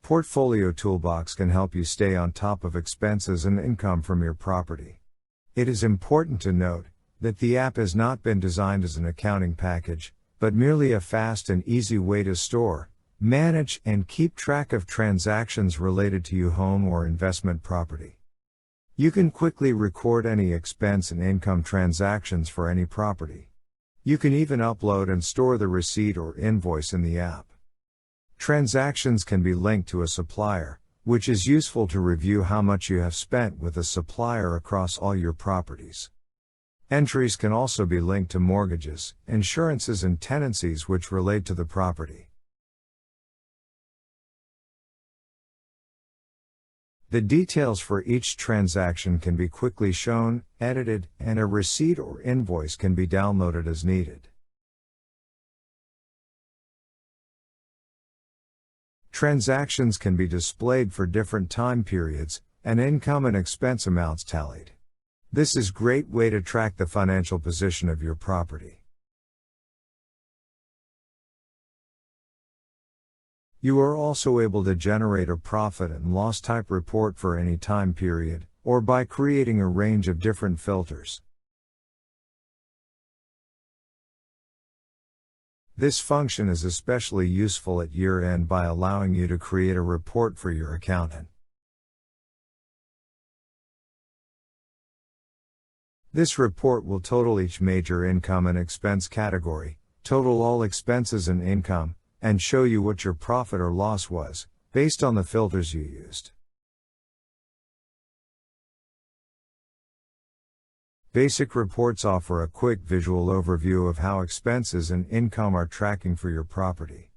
Portfolio Toolbox can help you stay on top of expenses and income from your property. It is important to note that the app has not been designed as an accounting package, but merely a fast and easy way to store, manage, and keep track of transactions related to your home or investment property. You can quickly record any expense and income transactions for any property. You can even upload and store the receipt or invoice in the app. Transactions can be linked to a supplier, which is useful to review how much you have spent with a supplier across all your properties. Entries can also be linked to mortgages, insurances, and tenancies which relate to the property. The details for each transaction can be quickly shown, edited, and a receipt or invoice can be downloaded as needed. Transactions can be displayed for different time periods, and income and expense amounts tallied. This is a great way to track the financial position of your property. You are also able to generate a profit and loss type report for any time period, or by creating a range of different filters. This function is especially useful at year-end by allowing you to create a report for your accountant. This report will total each major income and expense category, total all expenses and income, and show you what your profit or loss was, based on the filters you used. Basic reports offer a quick visual overview of how expenses and income are tracking for your property.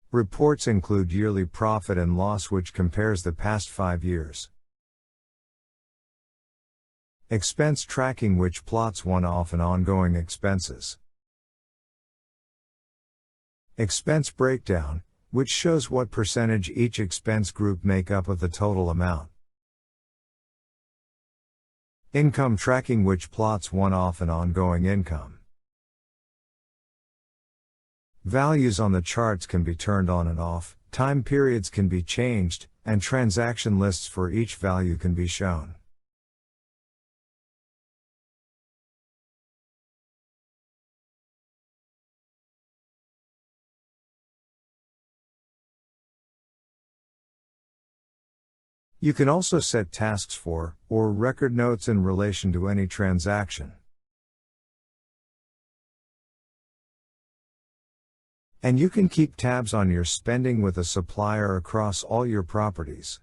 Reports include yearly profit and loss, which compares the past 5 years. Expense tracking, which plots one-off and ongoing expenses. Expense breakdown, which shows what percentage each expense group make up of the total amount. Income tracking, which plots one-off and ongoing income. Values on the charts can be turned on and off, time periods can be changed, and transaction lists for each value can be shown. You can also set tasks for, or record notes in relation to any transaction. And you can keep tabs on your spending with a supplier across all your properties.